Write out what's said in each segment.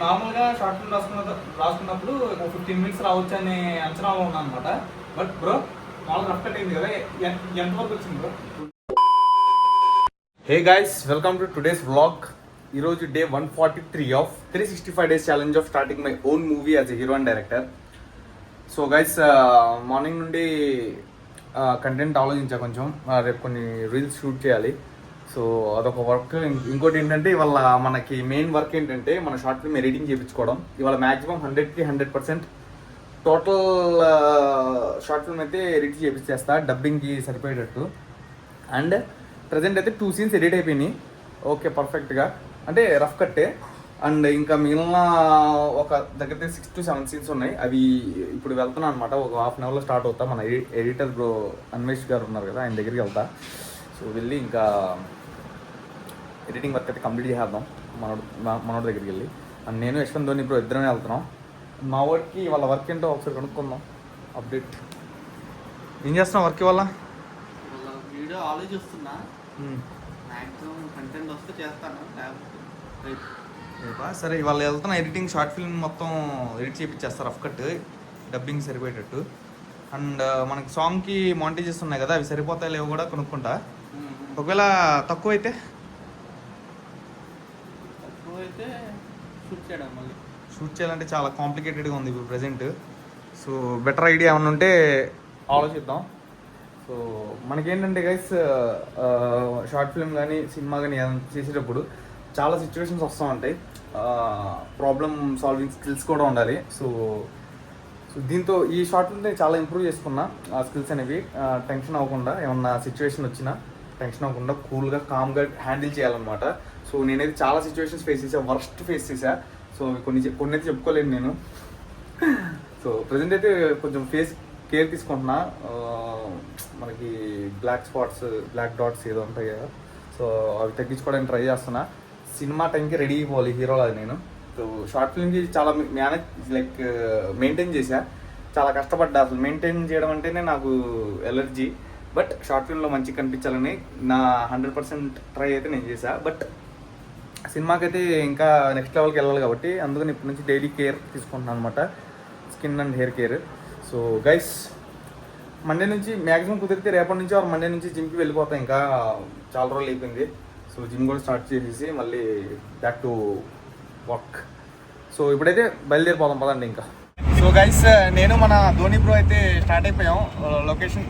నార్మల్గా short film రాసుకున్నప్పుడు ఒక 15 minutes రావచ్చు అనే అంచనాలో ఉన్నాను అనమాట. బట్ బ్రో మామూలుగా రఫ్ కట్ అయింది కదా, ఎంతవరకు వచ్చింది bro? Hey guys, welcome to today's vlog. ఈరోజు day 143 of 365 days challenge of starting my own movie as a hero and director. So guys, morning నుండి కంటెంట్ ఆలోచించా కొంచెం. రేపు కొన్ని రీల్స్ షూట్ చేయాలి. సో అదొక వర్క్. ఇంకోటి ఏంటంటే ఇవాళ మనకి మెయిన్ వర్క్ ఏంటంటే మన షార్ట్ ఫిల్మ్ ఎడిటింగ్ చేయించుకోవడం. ఇవాళ మ్యాక్సిమం 100కి 100% టోటల్ షార్ట్ ఫిల్మ్ అయితే ఎడిట్ చేయించేస్తా డబ్బింగ్కి సరిపోయేటట్టు. అండ్ ప్రజెంట్ అయితే 2 సీన్స్ ఎడిట్ అయిపోయినాయి. ఓకే, పర్ఫెక్ట్గా అంటే రఫ్ కట్టే. అండ్ ఇంకా మిగిలిన ఒక దగ్గర 6 to 7 సీన్స్ ఉన్నాయి. అవి ఇప్పుడు వెళ్తున్నాను అనమాట. ఒక హాఫ్ అన్ అవర్లో స్టార్ట్ అవుతా. మన ఎడిటర్ బ్రో అన్వేష్ గారు ఉన్నారు కదా, ఆయన దగ్గరికి వెళ్తా. సో వెళ్ళి ఇంకా ఎడిటింగ్ వర్క్ అయితే కంప్లీట్ చేసేద్దాం మనోడి దగ్గరికి వెళ్ళి. అండ్ నేను యశ్వంత్ ధోని ఇప్పుడు ఇద్దరమే వెళ్తున్నాం. మా వాడికి వాళ్ళ వర్క్ ఏంటో ఒకసారి కనుక్కుందాం. అప్డేట్ ఏం చేస్తున్నాం వర్క్ వల్ల? వీడియో ఆలోచిస్తున్నా, మ్యాక్సిమం కంటెంట్ వస్తే చేస్తాను. రేపా? సరే, ఇవాళ వెళ్తున్నా ఎడిటింగ్. షార్ట్ ఫిల్మ్ మొత్తం ఎడిట్ చేయించేస్తారు రఫ్ కట్, డబ్బింగ్ సరిపోయేటట్టు. అండ్ మనకి సాంగ్కి మాంటేజెస్ ఉన్నాయి కదా, అవి సరిపోతాయి లేవు కూడా కొనుక్కుంటా. ఒకవేళ తక్కువ అయితే షూట్ చేయాలంటే చాలా కాంప్లికేటెడ్గా ఉంది ఇప్పుడు ప్రజెంట్. సో బెటర్ ఐడియా ఏమైనా ఉంటే ఆలోచిద్దాం. సో మనకేంటంటే గైస్, షార్ట్ ఫిల్మ్ కానీ సినిమా కానీ చేసేటప్పుడు చాలా సిచ్యువేషన్స్ వస్తూ ఉంటాయి. ప్రాబ్లమ్ సాల్వింగ్ స్కిల్స్ కూడా ఉండాలి. సో దీంతో ఈ షార్ట్ ఫిల్మ్ చాలా ఇంప్రూవ్ చేసుకున్నా ఆ స్కిల్స్ అనేవి. టెన్షన్ అవ్వకుండా, ఏమన్నా సిచ్యువేషన్ వచ్చినా టెన్షన్ అవ్వకుండా కూల్గా కామ్గా హ్యాండిల్ చేయాలన్నమాట. సో నేనైతే చాలా సిచ్యువేషన్స్ ఫేస్ చేసా, వర్స్ట్ ఫేస్ చేసా. సో కొన్ని అయితే చెప్పుకోలేను నేను. సో ప్రజెంట్ అయితే కొంచెం ఫేస్ కేర్ తీసుకుంటున్నా. మనకి బ్లాక్ స్పాట్స్, బ్లాక్ డాట్స్ ఏదో ఉంటాయి కదా, సో అవి తగ్గించుకోవడానికి ట్రై చేస్తున్నా. సినిమా టైంకి రెడీ అయిపోవాలి హీరోలా నేను. సో షార్ట్ ఫిల్మ్కి చాలా మెయింటైన్ చేశా, చాలా కష్టపడ్డా. అసలు మెయింటైన్ చేయడం అంటేనే నాకు ఎలర్జీ. బట్ షార్ట్ ఫిల్మ్లో మంచిగా కనిపించాలని నా 100% ట్రై అయితే నేను చేశా. బట్ సినిమాకైతే ఇంకా నెక్స్ట్ లెవెల్కి వెళ్ళాలి కాబట్టి అందుకని ఇప్పటి నుంచి డైలీ కేర్ తీసుకుంటున్నాను అనమాట, skin and hair care. So guys, Monday నుంచి మ్యాక్సిమం కుదిరితే రేపటి నుంచి మండే నుంచి జిమ్కి వెళ్ళిపోతాం. ఇంకా చాలా రోజులు అయిపోయింది. సో జిమ్ కూడా స్టార్ట్ చేసేసి మళ్ళీ బ్యాక్ టు వర్క్. సో ఇప్పుడైతే బయలుదేరిపోదాం పదండి ఇంకా. సో గైస్, నేను మన ధోని బ్రో అయితే స్టార్ట్ అయిపోయాం లొకేషన్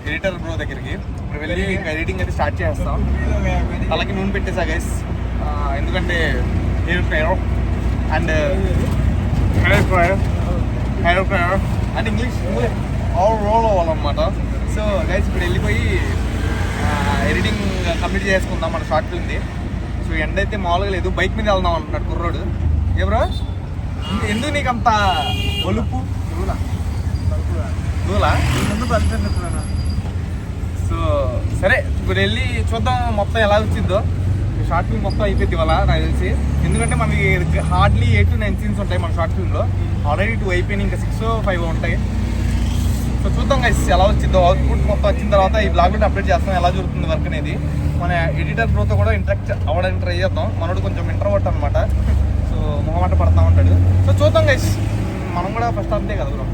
ఎడిటర్ బ్రో దగ్గరికి. ఇప్పుడు వెళ్ళి ఇంకా ఎడిటింగ్ అయితే స్టార్ట్ చేస్తాం. అలాగే నూనె పెట్టేసా గైస్, ఎందుకంటే hair fryer and and English role అవ్వాలన్నమాట. సో గైస్, ఇప్పుడు వెళ్ళిపోయి ఎడిటింగ్ కంప్లీట్ చేసుకుందాం మన షార్ట్ ఫిల్మ్ది. సో ఎండ అయితే మామూలుగా లేదు, బైక్ మీద వెళ్దాం అంటున్నాడు కుర్రోడు. ఏ బ్రో, ఎందుకు నీకు అంత ఒలుపు? దూలా? సో సరే, ఇప్పుడు వెళ్ళి చూద్దాం మొత్తం ఎలా వచ్చిందో. షార్ట్ ఫిల్మ్ మొత్తం అయిపోయింది ఇవాళ నాకు తెలిసి. ఎందుకంటే మనకి హార్డ్లీ 8 to 9 సీన్స్ ఉంటాయి మన షార్ట్ ఫిల్మ్లో. ఆల్రెడీ 2 అయిపోయినాయి, ఇంకా 6 or 5 ఉంటాయి. సో చూద్దాం గైస్ ఎలా వచ్చిందో. అవుట్పుట్ మొత్తం వచ్చిన తర్వాత ఈ బ్లాగ్ కూడా అప్డేట్ చేస్తాం ఎలా జరుగుతుంది వర్క్ అనేది. మన ఎడిటర్ బ్రోతో కూడా ఇంటరాక్ట్ అవ్వడానికి ట్రై చేద్దాం. మనోడు కొంచెం ఇంట్రోవర్ట్ అనమాట, సో మొహమాట పడతా ఉంటాడు. సో చూద్దాం గైస్, మనం కూడా ఫస్ట్ అంతే కదా బ్రో.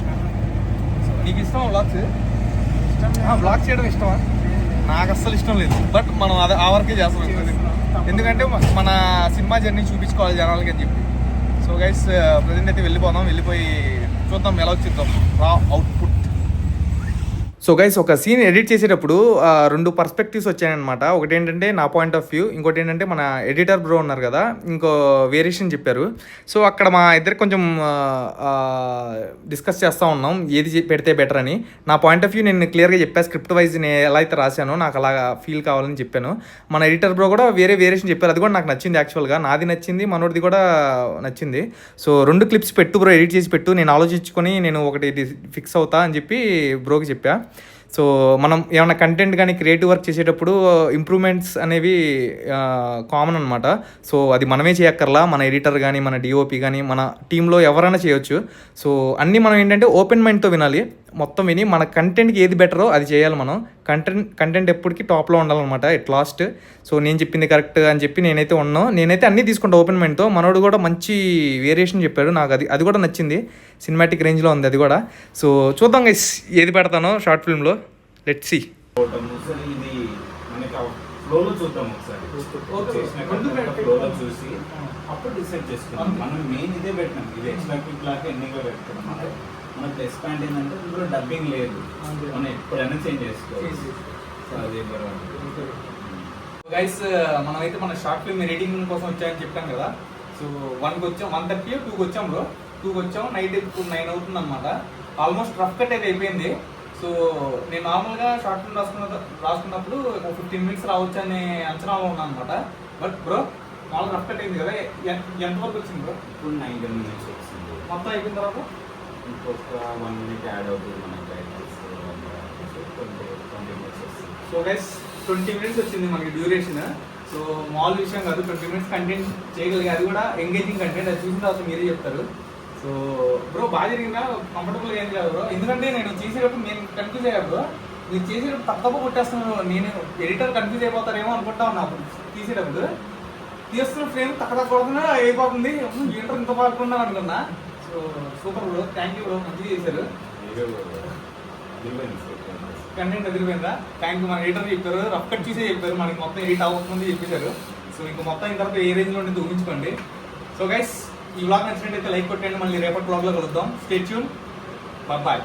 సో నీకు ఇష్టమా వ్లాగ్స్? వ్లాగ్స్ చేయడం ఇష్టమా? నాకు అస్సలు ఇష్టం లేదు. బట్ మనం అదే ఆ వర్కే చేస్తాం, ఎందుకంటే మన సినిమా జర్నీ చూపించుకోవాలి జనాలకి అని చెప్పి. సో గైస్, ప్రజెంట్ అయితే వెళ్ళిపోదాం. వెళ్ళిపోయి చూద్దాం ఎలా వచ్చిద్దాం రా అవుట్పుట్. సో గైస్, ఒక సీన్ ఎడిట్ చేసేటప్పుడు 2 పర్స్పెక్టివ్స్ వచ్చాయన్నమాట. ఒకటి ఏంటంటే నా పాయింట్ ఆఫ్ వ్యూ, ఇంకోటి ఏంటంటే మన ఎడిటర్ బ్రో ఉన్నారు కదా, ఇంకో వేరియేషన్ చెప్పారు. సో అక్కడ మా ఇద్దరికి కొంచెం డిస్కస్ చేస్తూ ఉన్నాం ఏది పెడితే బెటర్ అని. నా పాయింట్ ఆఫ్ వ్యూ నేను క్లియర్గా చెప్పాను, స్క్రిప్ట్ వైజ్ నేను ఎలా అయితే రాశానో నాకు అలా ఫీల్ కావాలని చెప్పాను. మన ఎడిటర్ బ్రో కూడా వేరియేషన్ చెప్పారు, అది కూడా నాకు నచ్చింది. యాక్చువల్గా నాది నచ్చింది, మనోడిది కూడా నచ్చింది. సో 2 క్లిప్స్ పెట్టు బ్రో, ఎడిట్ చేసి పెట్టు, నేను ఆలోచించుకొని నేను ఒకటి ఫిక్స్ అవుతా అని చెప్పి బ్రోకి చెప్పా. సో మనం ఏమైనా కంటెంట్ కానీ క్రియేటివ్ వర్క్ చేసేటప్పుడు ఇంప్రూవ్మెంట్స్ అనేవి కామన్ అనమాట. సో అది మనమే చేయక్కర్లా, మన ఎడిటర్ కానీ మన డిఓపి కానీ మన టీంలో ఎవరైనా చేయొచ్చు. సో అన్నీ మనం ఏంటంటే ఓపెన్ మైండ్తో వినాలి. మొత్తం విని మన కంటెంట్కి ఏది బెటరో అది చేయాలి మనం. కంటెంట్ ఎప్పటికీ టాప్లో ఉండాలన్నమాట ఎట్ లాస్ట్. సో నేను చెప్పింది కరెక్ట్ అని చెప్పి నేనైతే ఉన్నాను. నేనైతే అన్నీ తీసుకుంటా ఓపెన్ మైండ్తో. మనోడు కూడా మంచి వేరియేషన్ చెప్పాడు, నాకు అది కూడా నచ్చింది. సినిమాటిక్ రేంజ్లో ఉంది అది కూడా. సో చూద్దాం గైస్ ఏది పెడతానో షార్ట్ ఫిల్మ్లో. Let's see. ఇది మనకి ఫ్లోలో చూద్దాం ఒకసారి. ఫ్లోలో చూసి అప్పుడు డిసైడ్ చేసుకున్నాం. మనం మెయిన్ ఇదే పెట్టినాం, ఇది ఎక్స్ట్రా క్లిప్ లాగా ఎన్నిగా పెట్టుకున్నాం. మనకు ప్లస్ పాయింట్ ఏంటంటే ఇందులో డబ్బింగ్ లేదు, మనం ఎప్పుడైనా చేంజ్ చేసుకోవచ్చు. సో అది గైస్ మనమైతే మన షార్ట్ ఫిల్మ్ ఎడిటింగ్ కోసం వచ్చాయని చెప్పాం కదా. సో 1కి వచ్చాం, 1:30 2కి వచ్చాం బ్రో. 2కి వచ్చాం, నైట్ ఇప్పుడు 9 అవుతుంది అనమాట. ఆల్మోస్ట్ రఫ్ కట్ అయితే అయిపోయింది. సో నేను నార్మల్గా షార్ట్ ఫిల్మ్ రాసుకున్నప్పుడు 15 మినిట్స్ రావచ్చు అనే అంచనాలో ఉన్నాను అనమాట. బట్ బ్రో మామూలు రఫ్ కట్ అయింది కదా, ఎంతవరకు వచ్చింది బ్రో? ఇప్పుడు 9 minutes వచ్చింది. మొత్తం అయిపోయిన తర్వాత ఇంకొక 1 minute యాడ్ అవుతుంది మనకి. 20 minutes వస్తుంది. సో గైస్ 20 మినిట్స్ వచ్చింది మనకి డ్యూరేషన్. సో మామూలు విషయం కాదు, 20 మినిట్స్ కంటెంట్ చేయగలిగి, అది కూడా ఎంగేజింగ్ కంటెంట్. అది చూసిన తర్వాత మీరే చెప్తారు. సో బ్రో బాగా జరిగిందా, కంఫర్టబుల్గా ఏంది కదా బ్రో? ఎందుకంటే నేను చేసేటప్పుడు నేను కన్ఫ్యూజ్ అయ్యా బ్రో. మీరు చేసేటప్పుడు తప్ప కొట్టేస్తున్నాను, నేను ఎడిటర్ కన్ఫ్యూజ్ అయిపోతారేమో అనుకుంటా ఉన్నా. అప్పుడు తీసేటప్పుడు తీస్తున్న ఫ్రేమ్ తక్కువ కొడుతున్నా అయిపోతుంది, ఎడిటర్ ఇంత బాగున్నా అనుకున్నా. So super bro, thank you bro, మంచిగా చేశారు. కంటెంట్ ఎదిరిపోయిందా? Thank you. మన ఎడిటర్ చెప్పారు, రఫ్ కట్ చేసే చెప్పారు, మనకి మొత్తం ఎడిట్ అవ్వకముందు చెప్పేశారు. సో ఇంకా మొత్తం ఇంత తర్వాత ఏ రేంజ్లో ఉంటుంది ఊహించుకోండి. సో గైస్ ఈ వ్లాగ్ నచ్చినట్టయితే లైక్ కొట్టండి. మళ్ళీ రేపటి వ్లాగ్లో కలుద్దాం. Stay tune. బాయ్.